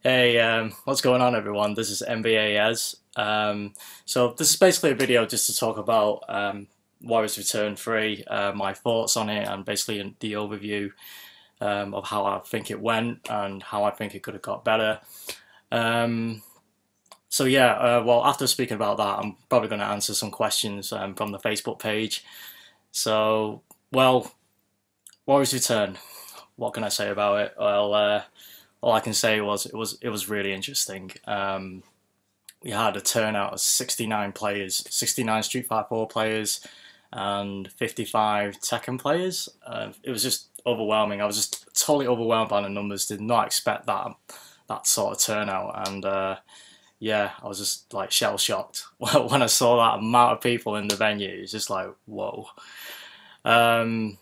Hey, what's going on, everyone? This is MBA Ez. So this is basically a video just to talk about Warriors Return 3, my thoughts on it, and basically the overview of how I think it went and how I think it could have got better. Um, so yeah, well, after speaking about that, I'm probably going to answer some questions from the Facebook page. So, well, Warriors Return. What can I say about it? Well, all I can say was it was really interesting. We had a turnout of 69 players, 69 Street Fighter 4 players, and 55 Tekken players. It was just overwhelming. I was just totally overwhelmed by the numbers. Did not expect that sort of turnout, and yeah, I was just like shell shocked when I saw that amount of people in the venue. It's just like whoa. Um,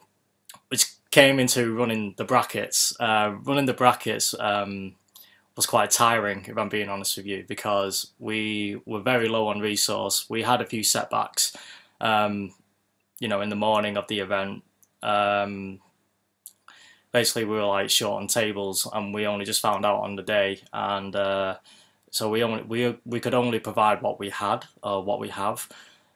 which came into running the brackets. Running the brackets was quite tiring, if I'm being honest with you, because we were very low on resource. We had a few setbacks, um, in the morning of the event. Um, Basically, we were like short on tables, and we only just found out on the day, and so we could only provide what we had or what we have.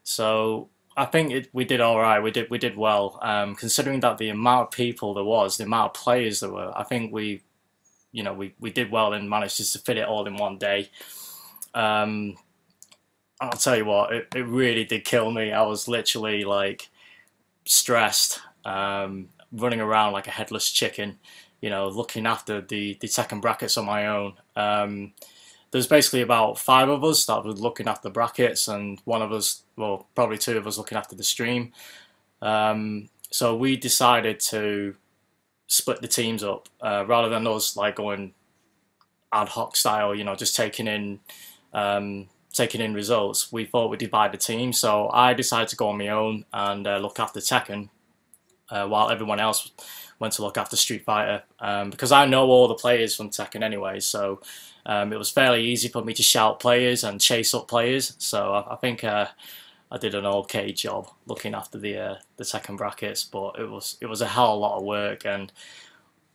So I think we did all right. We did well, considering that the amount of people there was, the amount of players there were. I think we did well and managed just to fit it all in one day. Um, I'll tell you what, it really did kill me. I was literally like stressed, running around like a headless chicken, looking after the second brackets on my own. There's basically about five of us that were looking after the brackets, and one of us, well, probably two of us looking after the stream. So we decided to split the teams up rather than us like going ad hoc style, just taking in results. We thought we'd divide the team, so I decided to go on my own and look after Tekken, while everyone else went to look after Street Fighter, because I know all the players from Tekken anyway. So it was fairly easy for me to shout players and chase up players. So I think I did an okay job looking after the Tekken brackets, but it was a hell of a lot of work, and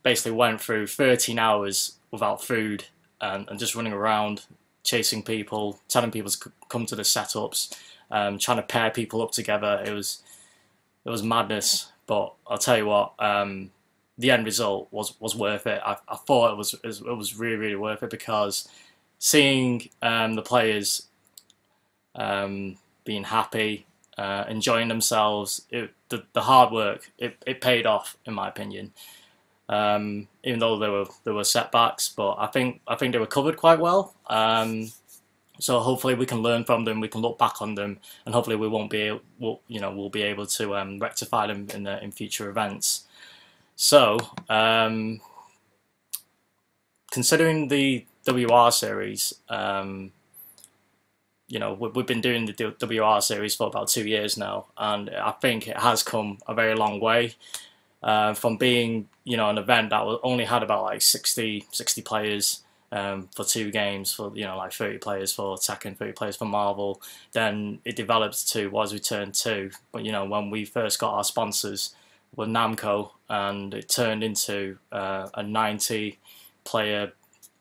basically went through 13 hours without food and just running around chasing people, telling people to come to the setups, trying to pair people up together. It was madness, but I'll tell you what, the end result was worth it. I thought it was really really worth it, because seeing the players being happy, enjoying themselves, the hard work, it paid off in my opinion. Even though there were setbacks, but I think they were covered quite well. So hopefully we can learn from them, we can look back on them, and hopefully we won't be we'll be able to rectify them in future events. So considering the WR series, we've been doing the WR series for about 2 years now, and I think it has come a very long way. From being an event that only had about like 60 players for two games, for like 30 players for Tekken, 30 players for Marvel. Then it developed to Warriors Return 2. But when we first got our sponsors were Namco, and it turned into a 90 player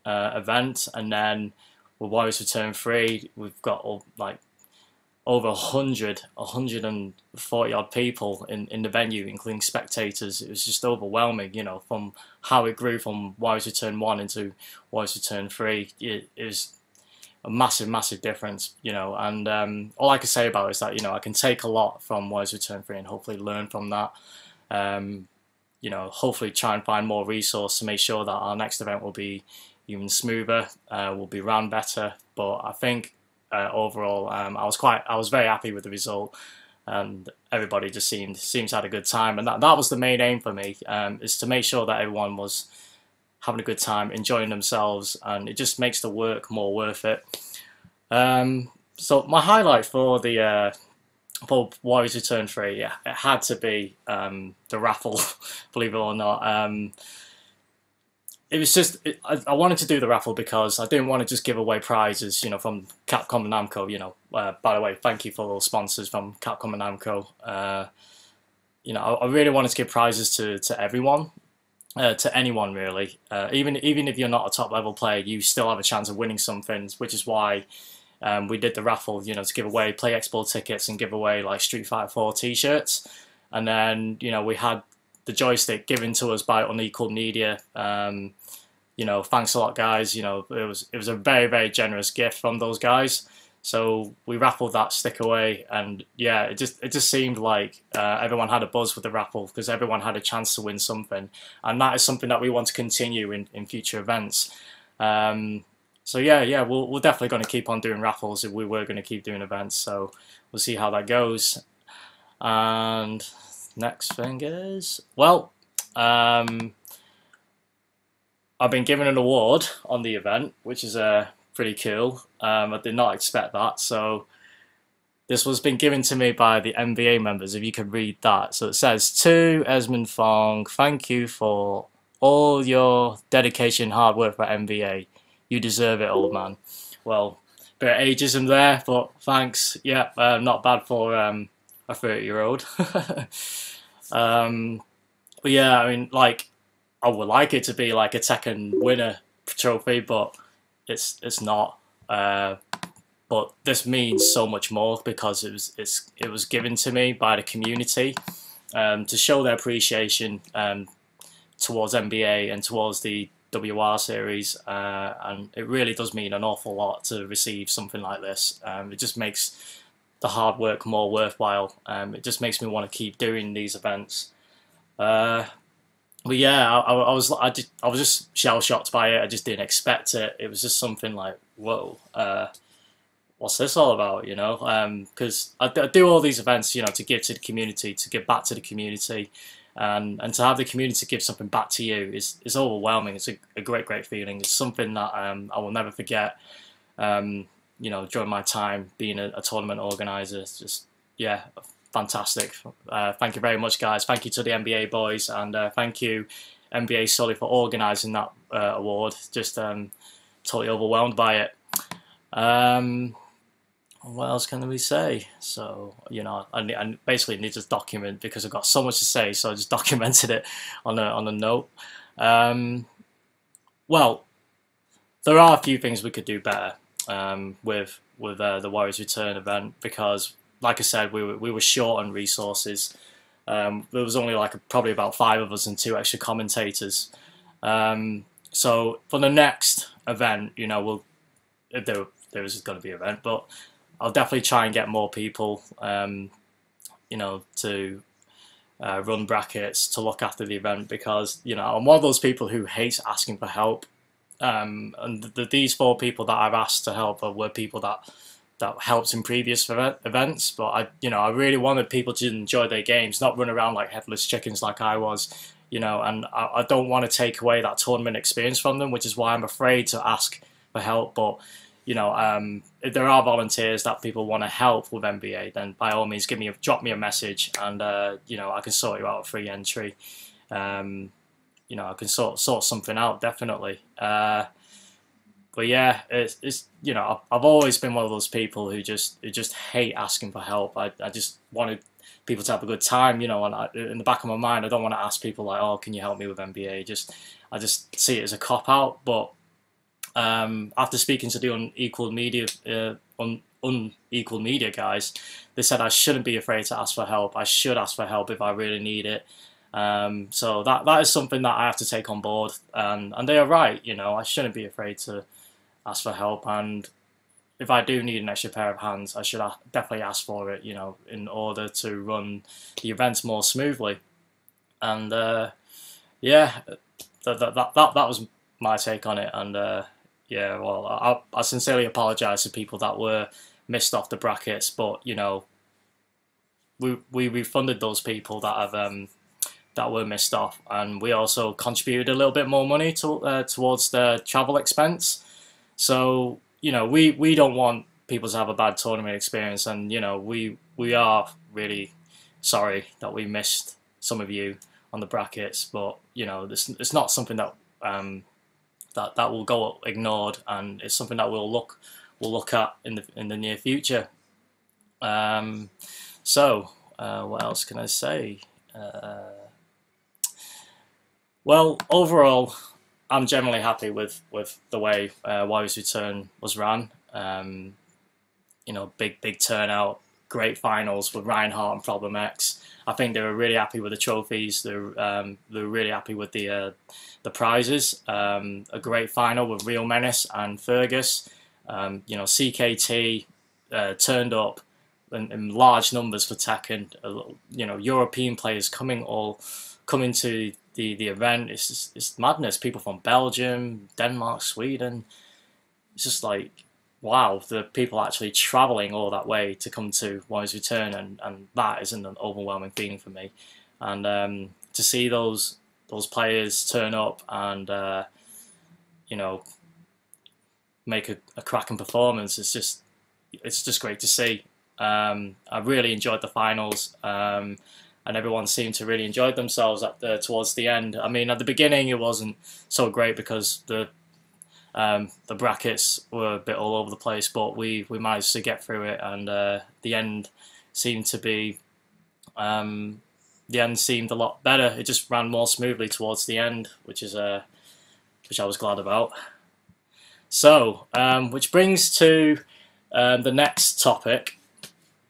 event. And then with Warriors Return 3, we've got like over 140 odd people in the venue, including spectators. It was just overwhelming, from how it grew from Warriors Return 1 into Warriors Return 3. It was a massive, massive difference, and all I can say about it is that, I can take a lot from Warriors Return 3 and hopefully learn from that. Hopefully try and find more resource to make sure that our next event will be even smoother, will be run better. But I think overall, I was very happy with the result, and everybody just seems to had a good time, and that was the main aim for me, is to make sure that everyone was having a good time, enjoying themselves, and it just makes the work more worth it. So my highlight for Warriors Return 3, yeah, it had to be the raffle, believe it or not. It was just I wanted to do the raffle because I didn't want to just give away prizes, from Capcom and Namco. By the way, thank you for all sponsors from Capcom and Namco. I really wanted to give prizes to everyone, to anyone really. Even if you're not a top level player, you still have a chance of winning something, which is why we did the raffle, to give away Play Expo tickets and give away like Street Fighter 4 t-shirts. And then, we had the joystick given to us by Unequal Media. Thanks a lot, guys. It was a very, very generous gift from those guys. So we raffled that stick away, and yeah, it just seemed like everyone had a buzz with the raffle because everyone had a chance to win something, and that is something that we want to continue in future events. So yeah, we're definitely going to keep on doing raffles if we were going to keep doing events. So we'll see how that goes. And next thing is, well, I've been given an award on the event, which is pretty cool. I did not expect that. So this was been given to me by the MBA members, if you could read that. So it says, to Esmond Fong, thank you for all your dedication, hard work for MBA. You deserve it, old man. Well, bit of ageism there, but thanks. Yeah, not bad for a 30-year-old. But yeah, I mean, like, I would like it to be like a Tekken winner trophy, but it's not. But this means so much more because it was given to me by the community to show their appreciation towards MBA and towards the WR series, and it really does mean an awful lot to receive something like this. It just makes the hard work more worthwhile. It just makes me want to keep doing these events. But yeah, I was just shell shocked by it. I just didn't expect it. It was just something like, whoa, what's this all about? Because I do all these events, to give to the community, to give back to the community. And to have the community give something back to you is overwhelming. It's a great feeling. It's something that I will never forget. During my time being a tournament organizer, it's just fantastic. Thank you very much, guys. Thank you to the MBA boys, and thank you MBA Sully for organising that award. Just totally overwhelmed by it. What else can we say? So, I basically need to document because I've got so much to say, so I just documented it on a note. Well, there are a few things we could do better with the Warriors Return event because, like I said, we were short on resources. There was only probably about 5 of us and 2 extra commentators. So for the next event, if there is going to be an event, but I'll definitely try and get more people, to run brackets, to look after the event, because, I'm one of those people who hates asking for help. And these 4 people that I've asked to help were people that helped in previous events, but I really wanted people to enjoy their games, not run around like headless chickens like I was, and I don't want to take away that tournament experience from them, which is why I'm afraid to ask for help. But if there are volunteers that people want to help with MBA, then by all means drop me a message, and I can sort you out a free entry. I can sort something out, definitely. But yeah, it's I've always been one of those people who just hate asking for help. I just wanted people to have a good time, and in the back of my mind, I don't want to ask people like, oh, can you help me with MBA? I just see it as a cop out. But after speaking to the unequal media guys, they said I shouldn't be afraid to ask for help. I should ask for help if I really need it. So that is something that I have to take on board, and they are right. I shouldn't be afraid to ask for help, and if I do need an extra pair of hands, I should definitely ask for it. In order to run the events more smoothly. And yeah, that was my take on it. And yeah, well, I sincerely apologise to people that were missed off the brackets, but we refunded those people that have that were missed off, and we also contributed a little bit more money towards the travel expense. So we don't want people to have a bad tournament experience, and we are really sorry that we missed some of you on the brackets, but it's not something that that will go ignored, and it's something that we'll look at in the near future. So what else can I say? Well, overall, I'm generally happy with the way Warriors Return was ran. You know, big turnout, great finals with Reinhardt and Problem X. I think they were really happy with the trophies. They were really happy with the prizes. A great final with Real Menace and Fergus. You know, CKT turned up in large numbers for Tekken. You know, European players coming to the event. It's madness. People from Belgium, Denmark, Sweden. It's just like, wow, the people actually travelling all that way to come to Warriors Return, and that isn't an overwhelming feeling for me. And to see those players turn up and you know, make a cracking performance, it's just great to see. I really enjoyed the finals, and everyone seemed to really enjoy themselves towards the end. I mean, at the beginning it wasn't so great because the brackets were a bit all over the place, but we managed to get through it, and the end seemed to be the end seemed a lot better. It just ran more smoothly towards the end, which I was glad about. So, which brings to the next topic,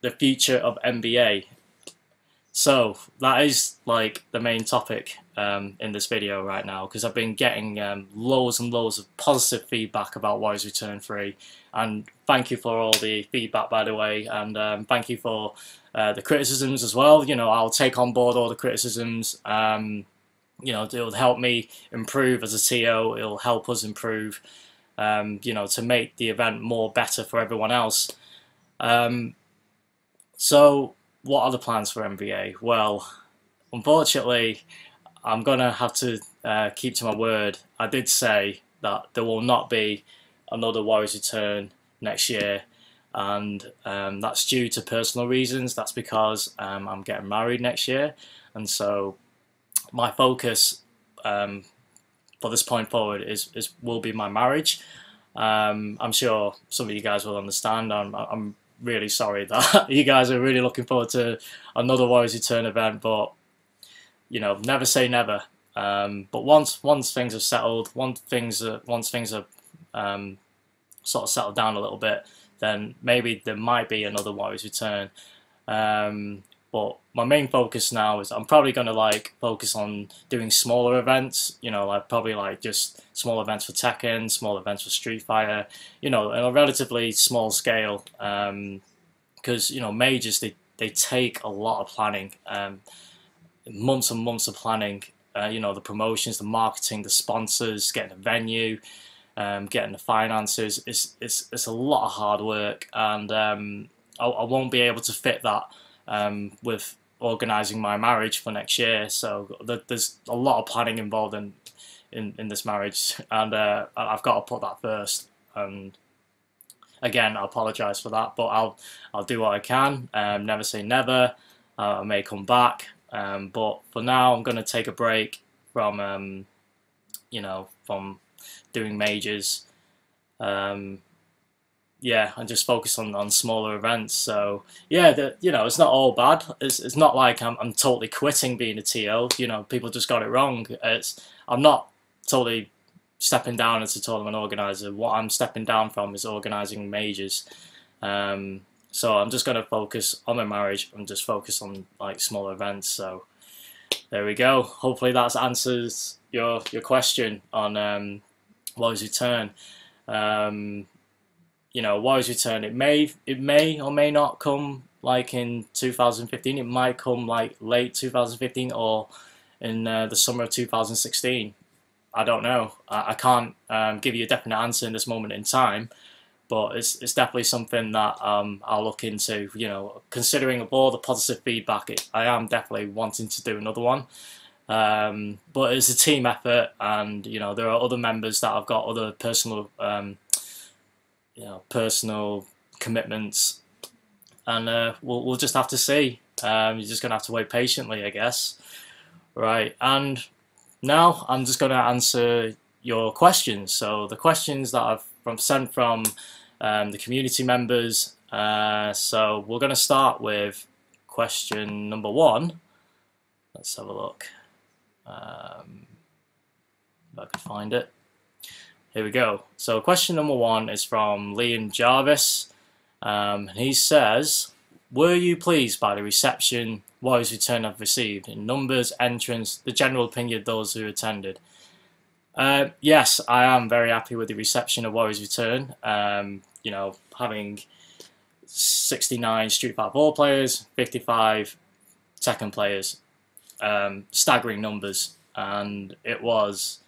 the future of MBA. So that is like the main topic in this video right now, because I've been getting loads and loads of positive feedback about Warriors Return 3, and thank you for all the feedback, by the way, and thank you for the criticisms as well. You know, I'll take on board all the criticisms. You know, it'll help me improve as a TO. It'll help us improve, you know, to make the event more better for everyone else. So what are the plans for MBA? Well, unfortunately, I'm going to have to keep to my word. I did say that there will not be another Warriors Return next year, and that's due to personal reasons. That's because I'm getting married next year, and so my focus for this point forward will be my marriage. I'm sure some of you guys will understand. I'm really sorry that you guys are really looking forward to another Warriors Return event, but you know, never say never. But once things have settled, once things are sort of settled down a little bit, then maybe there might be another Warriors Return. But my main focus now is I'm probably going to like focus on doing smaller events, you know, like probably like just small events for Tekken, small events for Street Fighter, you know, on a relatively small scale, because you know, majors, they take a lot of planning, months and months of planning, you know, the promotions, the marketing, the sponsors, getting a venue, getting the finances. It's a lot of hard work, and I won't be able to fit that with organising my marriage for next year. So there's a lot of planning involved in this marriage, and I've got to put that first. And again, I apologise for that, but I'll do what I can. Never say never. I may come back, but for now, I'm going to take a break from you know, from doing majors. Yeah, and just focus on smaller events. So yeah, you know, it's not all bad. It's not like I'm totally quitting being a TO. You know, people just got it wrong. I'm not totally stepping down as a tournament organizer. What I'm stepping down from is organizing majors. So I'm just going to focus on my marriage and just focus on like smaller events. So there we go. Hopefully that answers your question on Warriors Return. You know, Warriors Return, it may or may not come like in 2015. It might come like late 2015 or in the summer of 2016. I don't know. I can't give you a definite answer in this moment in time, but it's definitely something that I'll look into. You know, considering of all the positive feedback, I am definitely wanting to do another one. But it's a team effort, and you know, there are other members that I've got other personal you know, personal commitments, and we'll just have to see. You're just gonna have to wait patiently, I guess. Right, and now I'm just gonna answer your questions. So the questions that I've sent from the community members. So we're gonna start with question number 1. Let's have a look. if I could find it. Here we go. So question number 1 is from Liam Jarvis. And he says, were you pleased by the reception Warriors Return have received in numbers, entrance, the general opinion of those who attended? Yes, I am very happy with the reception of Warriors Return. You know, having 69 Street Fighter 4 players, 55 Tekken players, staggering numbers, and it was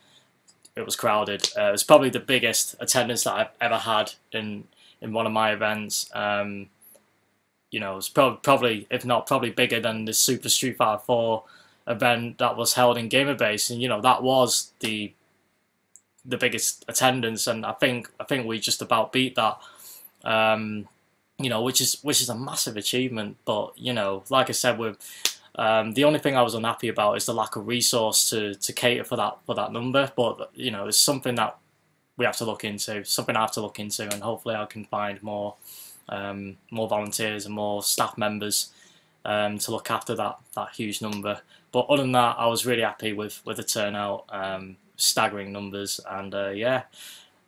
crowded. It was probably the biggest attendance that I've ever had in one of my events. You know, it's probably, if not probably bigger than the Super Street Fighter 4 event that was held in GamerBase, and you know that was the biggest attendance, and I think we just about beat that. You know, which is a massive achievement. But you know, like I said, with the only thing I was unhappy about is the lack of resource to cater for that number. But you know, it's something that we have to look into, something I have to look into, and hopefully I can find more volunteers and more staff members to look after that huge number. But other than that, I was really happy with the turnout, staggering numbers, and yeah.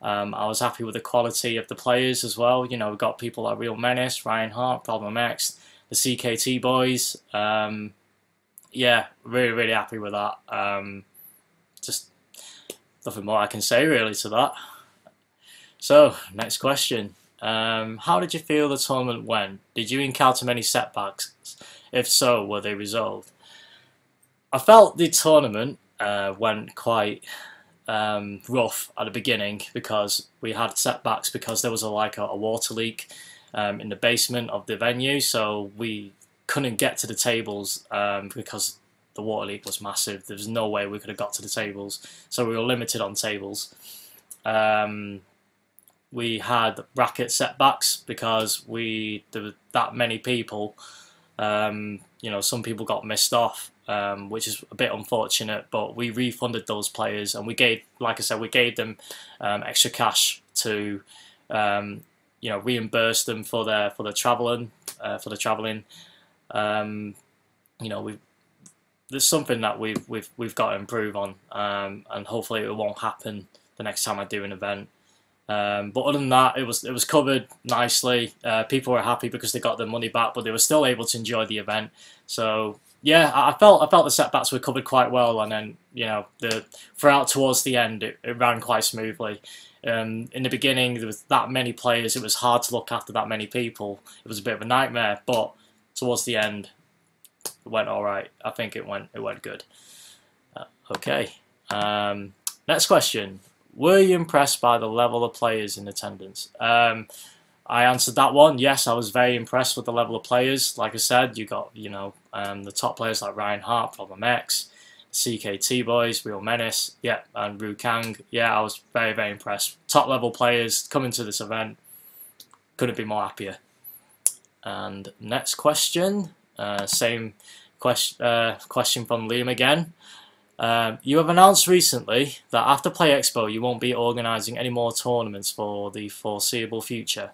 I was happy with the quality of the players as well. You know, we got people like Real Menace, Ryan Hart, Problem X, the CKT boys. Yeah, really happy with that. Just nothing more I can say really to that. So, next question. How did you feel the tournament went? Did you encounter many setbacks? If so, were they resolved? I felt the tournament went quite rough at the beginning because we had setbacks because there was a water leak in the basement of the venue, so we couldn't get to the tables because the water leak was massive. There was no way we could have got to the tables, so we were limited on tables. We had bracket setbacks because there were that many people. You know, some people got missed off, which is a bit unfortunate, but we refunded those players, and we gave, like I said, we gave them extra cash to you know, reimburse them for their traveling. You know, there's something that we've got to improve on, and hopefully it won't happen the next time I do an event. But other than that, it was covered nicely. People were happy because they got their money back, but they were still able to enjoy the event. So yeah, I felt the setbacks were covered quite well, and then you know throughout towards the end it ran quite smoothly. In the beginning there was that many players, it was hard to look after that many people. It was a bit of a nightmare, but towards the end it went all right. I think it went good. Okay. Next question. Were you impressed by the level of players in attendance? I answered that one. Yes, I was very impressed with the level of players. Like I said, you got, you know, the top players like Ryan Hart, Problem X, CKT boys, Real Menace, yeah, and Ru Kang. Yeah, I was very impressed. Top level players coming to this event. Couldn't be more happier. And next question, same question from Liam again. You have announced recently that after Play Expo you won't be organising any more tournaments for the foreseeable future.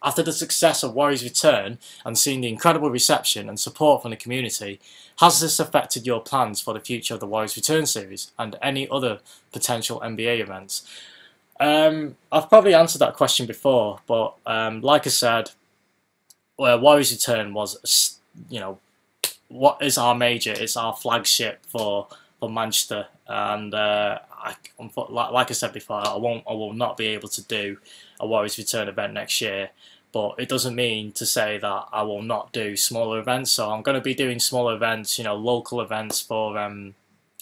After the success of Warriors Return and seeing the incredible reception and support from the community, has this affected your plans for the future of the Warriors Return series and any other potential MBA events? I've probably answered that question before, but like I said, Warriors Return was, you know, what is our major? It's our flagship for Manchester, and like I said before, I will not be able to do a Warriors Return event next year. But it doesn't mean to say that I will not do smaller events. So I'm going to be doing smaller events, you know, local events for the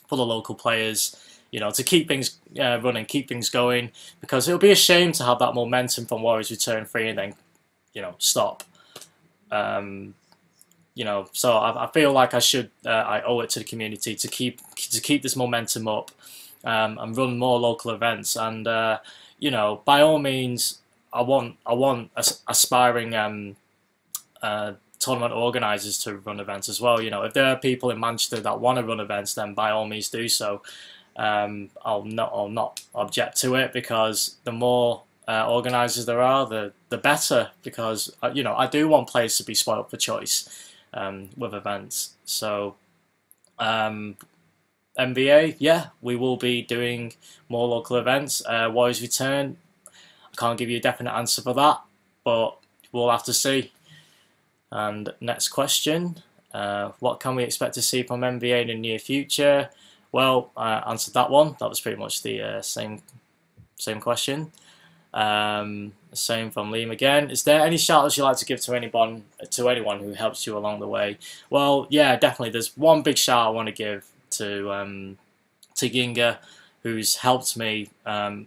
local players, you know, to keep things running, keep things going. Because it would be a shame to have that momentum from Warriors Return 3 and then, you know, stop. You know, so I feel like I owe it to the community to keep this momentum up, and run more local events. And you know, by all means, I want aspiring tournament organisers to run events as well. You know, if there are people in Manchester that want to run events, then by all means do so. I'll not object to it, because the more organisers there are, the better. Because you know, I do want players to be spoilt for choice with events. So MBA, yeah, we will be doing more local events. Warriors Return, I can't give you a definite answer for that, but we'll have to see. And next question, what can we expect to see from MBA in the near future? Well, I answered that one. That was pretty much the same question. Same from Liam again. Is there any shout-outs you'd like to give to anyone who helps you along the way? Well, yeah, definitely. There's one big shout I want to give to Yinga, who's helped me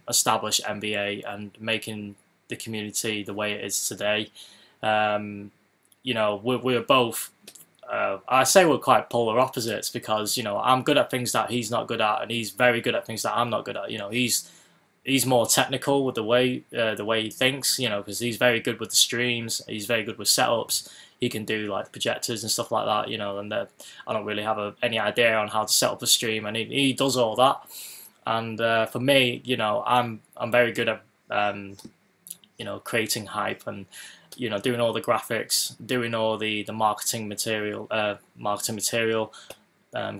establish MBA and making the community the way it is today. You know, we're both. I say we're quite polar opposites because, you know, I'm good at things that he's not good at, and he's very good at things that I'm not good at. You know, he's more technical with the way he thinks, you know, because he's very good with the streams. He's very good with setups. He can do like projectors and stuff like that, you know. And I don't really have any idea on how to set up a stream, and he does all that. And for me, you know, I'm very good at you know, creating hype and, you know, doing all the graphics, doing all the marketing material,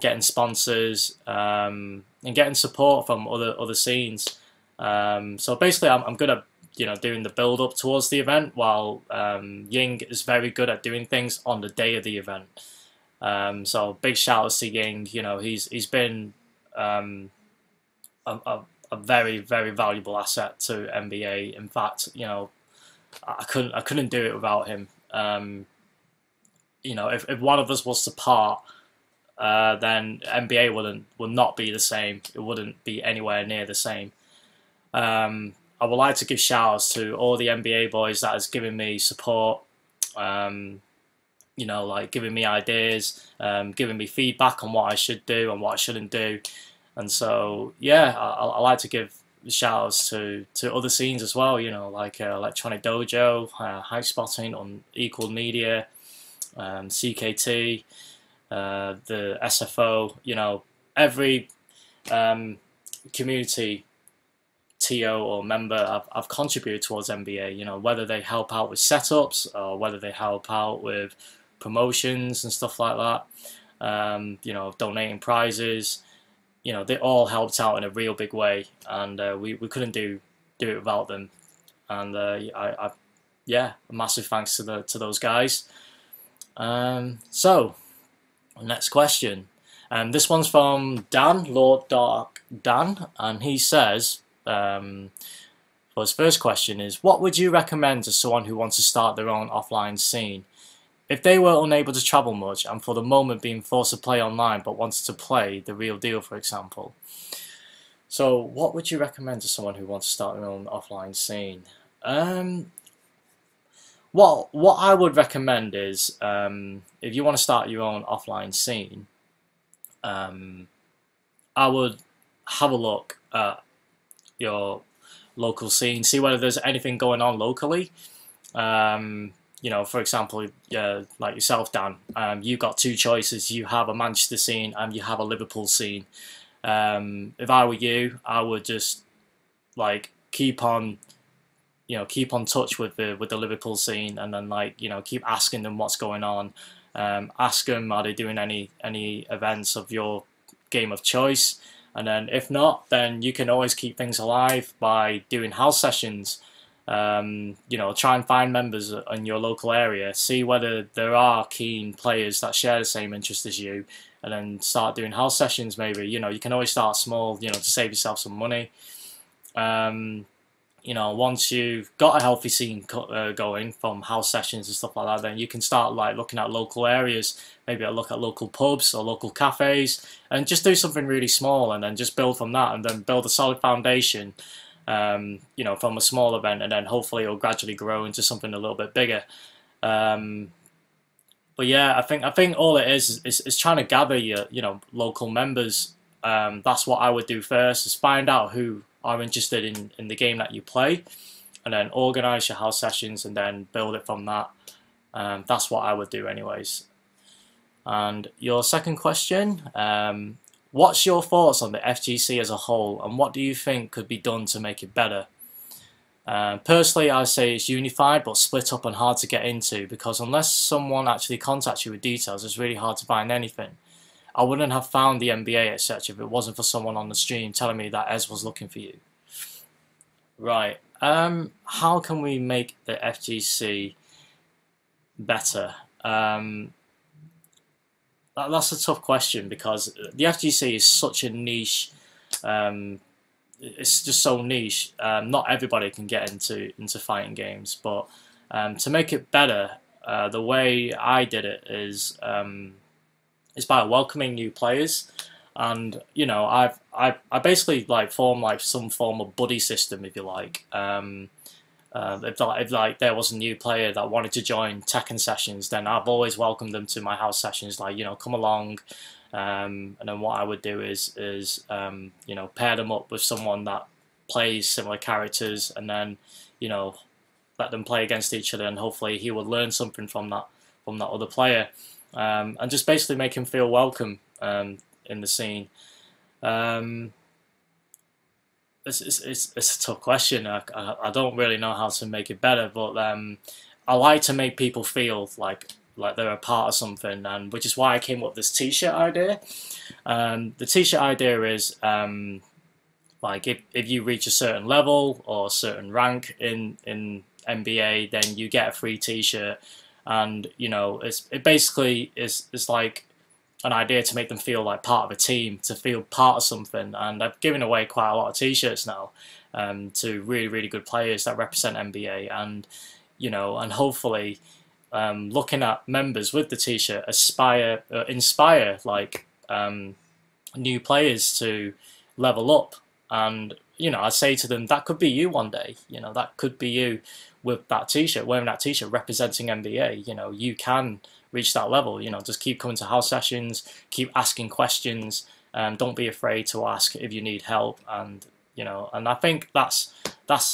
getting sponsors, and getting support from other scenes. So basically, I'm good at, you know, doing the build up towards the event, while Ying is very good at doing things on the day of the event. So big shout outs to Ying. You know, he's been a very valuable asset to MBA. In fact, you know, I couldn't do it without him. You know, if one of us was to part, then MBA would not be the same. It wouldn't be anywhere near the same. I would like to give shout-outs to all the MBA boys that has given me support, you know, like giving me ideas, giving me feedback on what I should do and what I shouldn't do. And so, yeah, I like to give shout-outs to other scenes as well, you know, like Electronic Dojo, Hype Spotting on Equal Media, CKT, the SFO, you know, every community TO or member I've contributed towards MBA, you know, whether they help out with setups or whether they help out with promotions and stuff like that, you know, donating prizes, you know, they all helped out in a real big way, and we couldn't do it without them. And yeah, a massive thanks to those guys. So, next question. This one's from Dan, Lord Dark Dan, and he says, for his first question is, what would you recommend to someone who wants to start their own offline scene? If they were unable to travel much and for the moment being forced to play online but wanted to play the real deal, for example. So what would you recommend to someone who wants to start their own offline scene? What I would recommend is, if you want to start your own offline scene, I would have a look at your local scene, see whether there's anything going on locally. You know, for example, like yourself, Dan, you've got two choices. You have a Manchester scene and you have a Liverpool scene. If I were you, I would just like keep on touch with the Liverpool scene, and then, like, you know, keep asking them what's going on. Ask them, are they doing any events of your game of choice? And then if not, then you can always keep things alive by doing house sessions. You know, try and find members in your local area, see whether there are keen players that share the same interest as you, and then start doing house sessions. Maybe, you know, you can always start small, you know, to save yourself some money. You know, once you've got a healthy scene going from house sessions and stuff like that, then you can start like looking at local areas, maybe look at local pubs or local cafes, and just do something really small, and then just build from that, and then build a solid foundation. You know, from a small event, and then hopefully it'll gradually grow into something a little bit bigger. But yeah, I think all it is trying to gather your, you know, local members. That's what I would do first, is find out who are interested in the game that you play, and then organize your house sessions and then build it from that. That's what I would do anyways. And your second question, what's your thoughts on the FGC as a whole, and what do you think could be done to make it better? Personally, I say it's unified but split up and hard to get into, because unless someone actually contacts you with details, it's really hard to find anything. I wouldn't have found the MBA, etc. if it wasn't for someone on the stream telling me that Ez was looking for you. Right. How can we make the FGC better? That's a tough question because the FGC is such a niche. It's just so niche. Not everybody can get into fighting games, but to make it better, the way I did it is by welcoming new players, and you know I basically like formed like some form of buddy system, if you like. If like there was a new player that wanted to join Tekken sessions, then I've always welcomed them to my house sessions. Like, you know, come along, and then what I would do is you know, pair them up with someone that plays similar characters, and then, you know, let them play against each other, and hopefully he will learn something from that other player, and just basically make him feel welcome in the scene. It's a tough question. I don't really know how to make it better, but I like to make people feel like they're a part of something, and which is why I came up with this T-shirt idea. The T-shirt idea is like if you reach a certain level or a certain rank in MBA, then you get a free T-shirt, and you know it basically is like an idea to make them feel like part of a team, to feel part of something. And I've given away quite a lot of T-shirts now to really good players that represent MBA, and you know, and hopefully looking at members with the T-shirt inspire like new players to level up. And you know, I say to them, that could be you one day. You know, that could be you with that T-shirt, wearing that T-shirt representing MBA. You know, you can reach that level. You know, just keep coming to house sessions, keep asking questions, don't be afraid to ask if you need help. And you know, and I think that's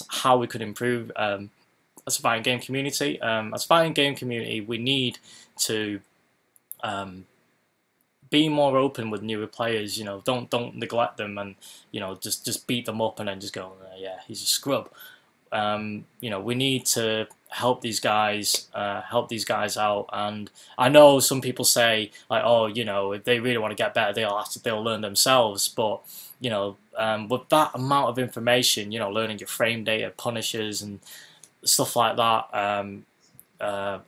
how we could improve as a fighting game community. As a fighting game community, we need to be more open with newer players. You know, don't neglect them, and you know, just beat them up and then just go, yeah, he's a scrub. You know, we need to help these guys out. And I know some people say like, oh, you know, if they really want to get better, they'll learn themselves. But you know, with that amount of information, you know, learning your frame data, punishers, and stuff like that,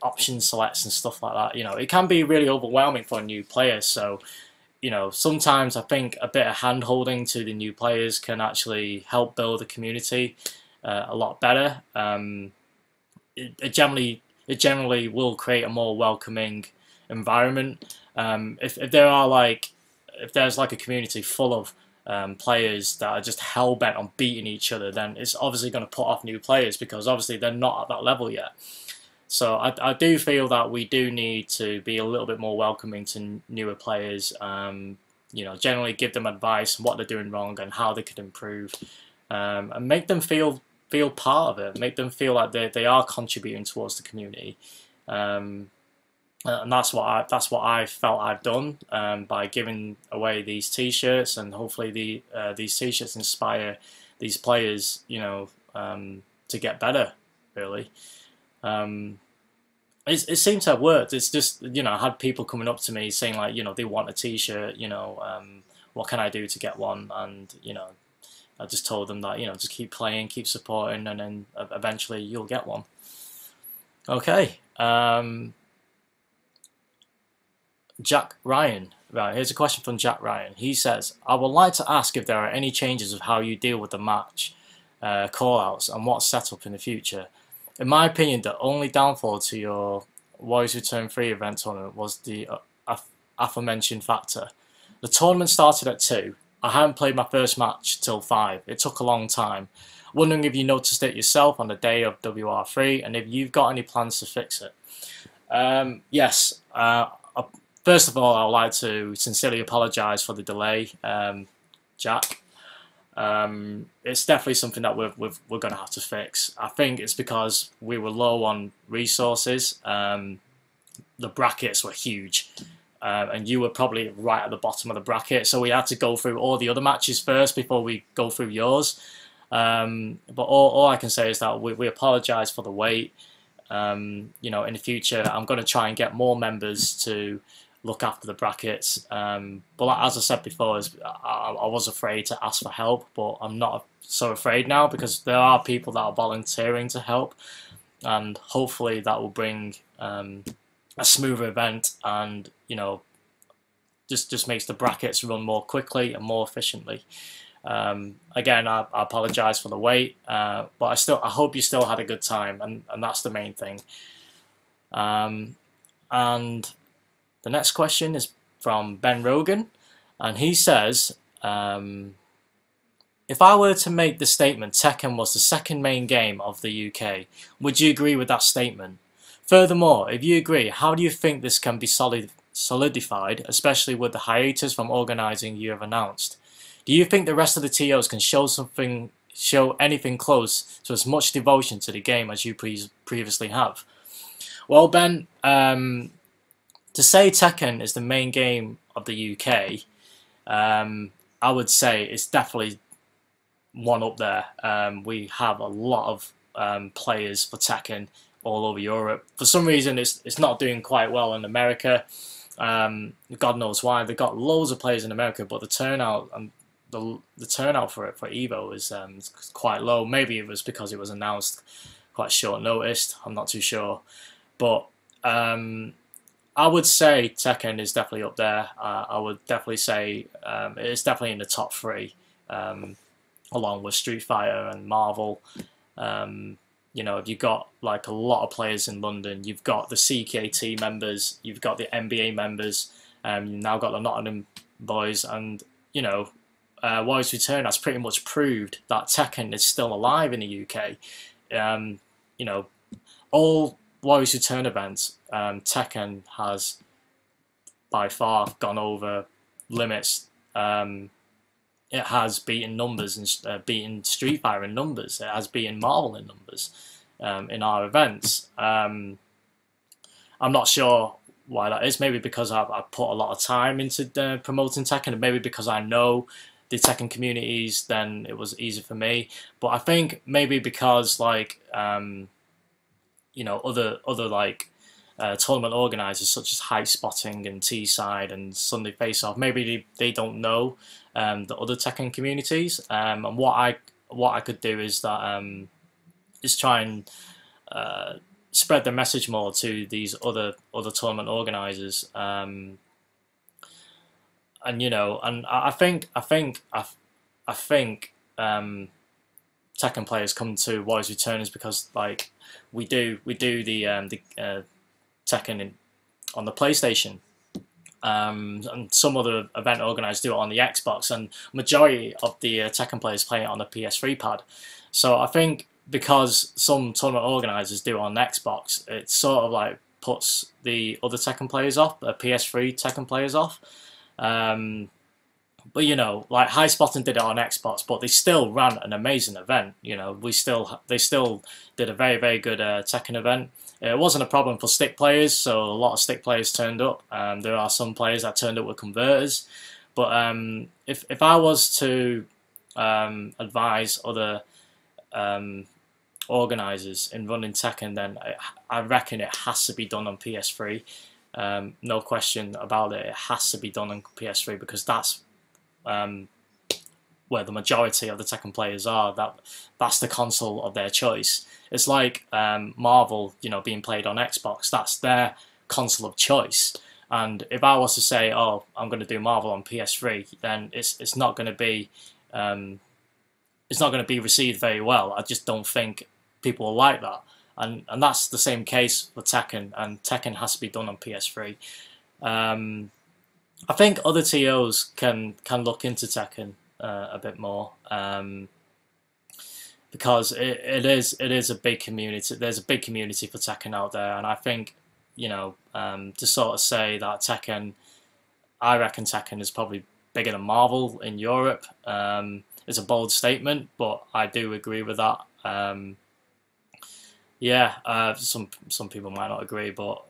option selects and stuff like that, you know, it can be really overwhelming for a new player. So, you know, sometimes I think a bit of hand holding to the new players can actually help build a community a lot better. It generally will create a more welcoming environment. If there's like a community full of players that are just hell bent on beating each other, then it's obviously going to put off new players because obviously they're not at that level yet. So I do feel that we do need to be a little bit more welcoming to newer players. You know, generally give them advice on what they're doing wrong and how they could improve, and make them feel part of it. Make them feel like they are contributing towards the community. And that's what I felt I've done by giving away these T-shirts, and hopefully these T-shirts inspire these players, you know, to get better. Really, it seemed to have worked. It's just, you know, I had people coming up to me saying like, you know, they want a T-shirt. You know, what can I do to get one? And you know, I just told them that, you know, just keep playing, keep supporting, and then eventually you'll get one. Okay. Jack Ryan. Right, here's a question from Jack Ryan. He says, I would like to ask if there are any changes of how you deal with the match call-outs and what's set up in the future. In my opinion, the only downfall to your Warriors Return 3 event tournament was the aforementioned factor. The tournament started at 2. I hadn't played my first match till 5. It took a long time. Wondering if you noticed it yourself on the day of WR3 and if you've got any plans to fix it. Yes. First of all, I would like to sincerely apologise for the delay, Jack. It's definitely something that we're going to have to fix. I think it's because we were low on resources. The brackets were huge, and you were probably right at the bottom of the bracket, so we had to go through all the other matches first before we go through yours. But all I can say is that we apologise for the wait. You know, in the future, I'm going to try and get more members to look after the brackets. But like, as I said before, I was afraid to ask for help, but I'm not so afraid now because there are people that are volunteering to help, and hopefully that will bring a smoother event, and just makes the brackets run more quickly and more efficiently. Again, I apologise for the wait, but I hope you still had a good time, and that's the main thing. And the next question is from Ben Rogan, and he says, if I were to make the statement Tekken was the second main game of the UK, would you agree with that statement? Furthermore, if you agree, how do you think this can be solidified, especially with the hiatus from organising you have announced? Do you think the rest of the TOs can show anything close to as much devotion to the game as you previously have? Well, Ben, to say Tekken is the main game of the UK, I would say it's definitely one up there. We have a lot of players for Tekken all over Europe. For some reason, it's not doing quite well in America. God knows why. They've got loads of players in America, but the turnout and the turnout for Evo is quite low. Maybe it was because it was announced quite short notice. I'm not too sure, but I would say Tekken is definitely up there. I would definitely say it's definitely in the top three, along with Street Fighter and Marvel. You've got like a lot of players in London. You've got the CKT members. You've got the MBA members. You've now got the Nottingham boys, and Warriors Return has pretty much proved that Tekken is still alive in the UK. All Warriors Return events, Tekken has by far gone over limits. It has beaten numbers and beaten Street Fighter in numbers. It has beaten Marvel in numbers in our events. I'm not sure why that is. Maybe because I've put a lot of time into promoting Tekken, and maybe because I know the Tekken communities, then it was easy for me. But I think maybe because other tournament organisers such as Hype Spotting and T-Side and Sunday Face Off, maybe they don't know the other Tekken communities. And what I could do is that is try and spread the message more to these other tournament organisers. And I think Tekken players come to Warriors Returners because we do the Tekken on the PlayStation, and some other event organisers do it on the Xbox, and majority of the Tekken players play it on the PS3 pad. So I think because some tournament organisers do it on Xbox, it sort of puts the other Tekken players off, the PS3 Tekken players off. But High Spotting did it on Xbox, but they still ran an amazing event. They still did a very, very good Tekken event. It wasn't a problem for stick players, so a lot of stick players turned up. There are some players that turned up with converters. But if I was to advise other organisers in running Tekken, then I reckon it has to be done on PS3. No question about it. It has to be done on PS3 because that's where the majority of the Tekken players are. That's the console of their choice. It's like Marvel, being played on Xbox. That's their console of choice. And if I was to say, "Oh, I'm going to do Marvel on PS3," then it's not going to be received very well. I just don't think people will like that. And that's the same case for Tekken, and Tekken has to be done on PS3. I think other TOs can look into Tekken a bit more, because it is a big community. There's a big community for Tekken out there, and I think to sort of say that Tekken, I reckon Tekken is probably bigger than Marvel in Europe. It's a bold statement, but I do agree with that. Some people might not agree, but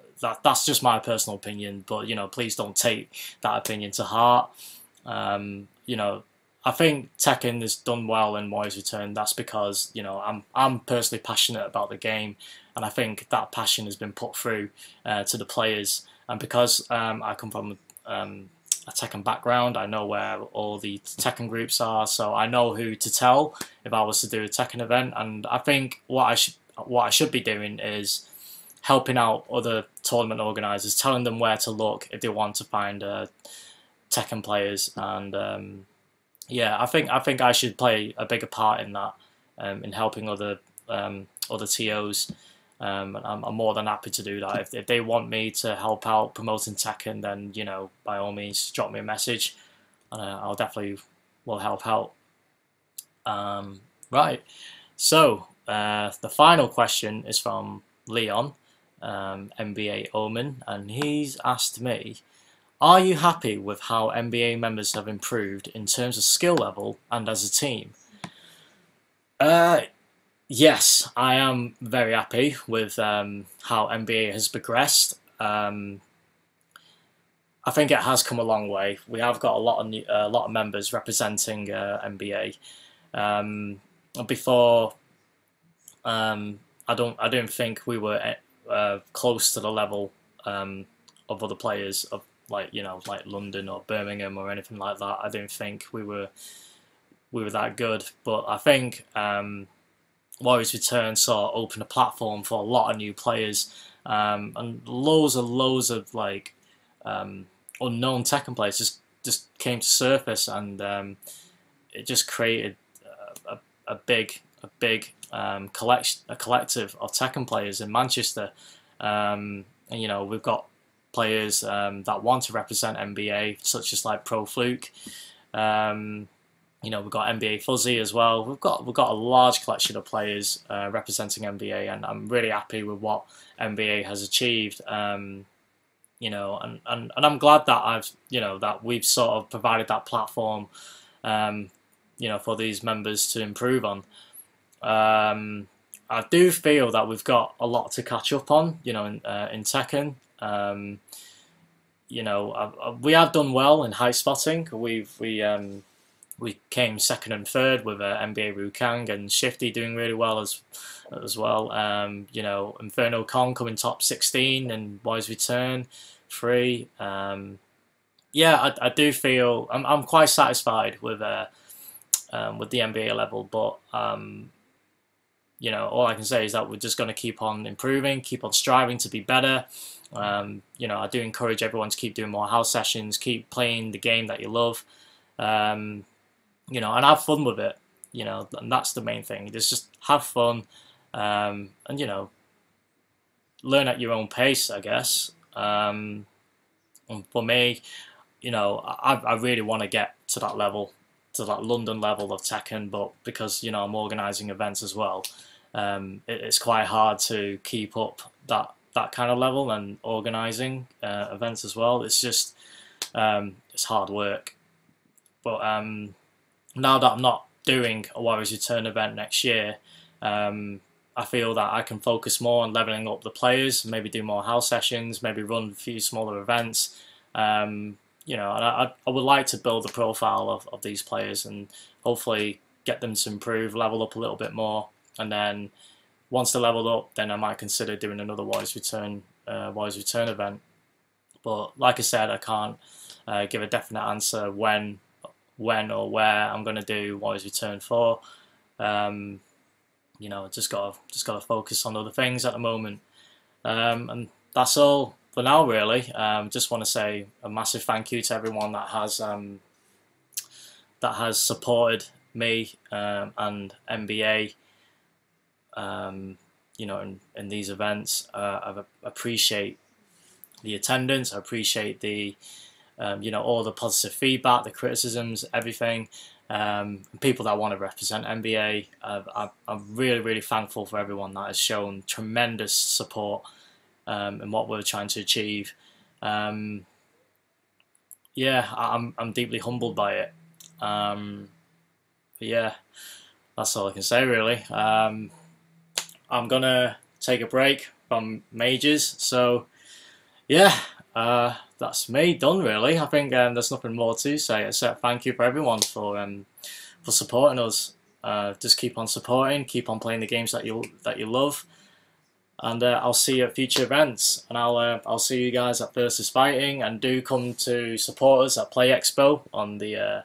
that's just my personal opinion. But please don't take that opinion to heart. I think Tekken has done well in Warriors Return. That's because I'm personally passionate about the game, and I think that passion has been put through to the players. and because I come from a Tekken background, I know where all the Tekken groups are, so I know who to tell if I was to do a Tekken event. And I think what I should be doing is helping out other tournament organisers, telling them where to look if they want to find Tekken players. And yeah, I think I should play a bigger part in that, in helping other TOs. And I'm more than happy to do that. If they want me to help out promoting Tekken, then by all means drop me a message, and I'll definitely will help out. Right, so the final question is from Leon, MBA Omen, and he's asked me, are you happy with how MBA members have improved in terms of skill level and as a team? Yes, I am very happy with how MBA has progressed. I think it has come a long way. We have got a lot of members representing MBA. Before, I don't think we were close to the level of other players of like London or Birmingham or anything like that. I don't think we were that good. But I think Warriors Return sort of opened a platform for a lot of new players, and loads of like unknown Tekken players just came to surface, and it just created a big collective of Tekken players in Manchester. And we've got players that want to represent MBA, such as like Pro Fluke. We've got MBA Fuzzy as well. We've got a large collection of players representing MBA, and I'm really happy with what MBA has achieved. And I'm glad that that we've sort of provided that platform, for these members to improve on. I do feel that we've got a lot to catch up on, in Tekken. We have done well in height spotting. We came second and third with MBA Rukang, and Shifty doing really well as well. Inferno Kong coming top 16, and Wise Return 3. Yeah, I do feel I'm quite satisfied with the MBA level, but all I can say is that we're just going to keep on improving, keep on striving to be better. I do encourage everyone to keep doing more house sessions, keep playing the game that you love. And have fun with it, and that's the main thing. Just have fun, and learn at your own pace, I guess. And for me, I really want to get to that level, to that London level of Tekken, but because I'm organising events as well, it's quite hard to keep up that kind of level, and organising events as well. It's just it's hard work, but now that I'm not doing a Warriors Return event next year, I feel that I can focus more on leveling up the players, maybe do more house sessions, maybe run a few smaller events. And I would like to build the profile of these players and hopefully get them to improve, level up a little bit more. And then once they're leveled up, then I might consider doing another Warriors Return event. But like I said, I can't give a definite answer when or where I'm going to do Warriors Return 4. Just gotta focus on other things at the moment. And that's all for now, really. Just want to say a massive thank you to everyone that has supported me and MBA. In these events. I appreciate the attendance. I appreciate the all the positive feedback, the criticisms, everything. People that want to represent MBA. I'm really, really thankful for everyone that has shown tremendous support in what we're trying to achieve. I'm deeply humbled by it. But yeah, that's all I can say, really. I'm gonna take a break from majors, so yeah, that's me done, really. I think there's nothing more to say except thank you for everyone for supporting us. Just keep on supporting, keep on playing the games that you love, and I'll see you at future events, and I'll see you guys at Versus Fighting, and do come to support us at Play Expo on the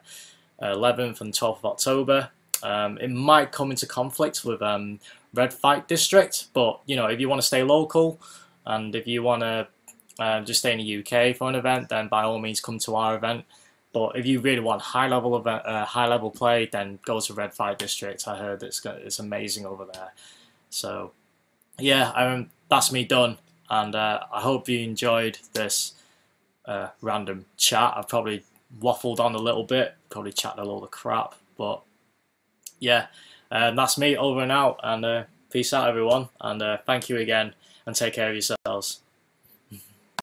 11th and 12th of October. It might come into conflict with Red Fight District, but you know, if you want to stay local and if you want to just stay in the UK for an event, then by all means come to our event. But if you really want high level play, then go to Red Fight District. I heard it's amazing over there. So yeah, that's me done, and I hope you enjoyed this random chat. I've probably waffled on a little bit, probably chatted a load of crap, but yeah, that's me over and out, and peace out everyone, and thank you again, and take care of yourselves.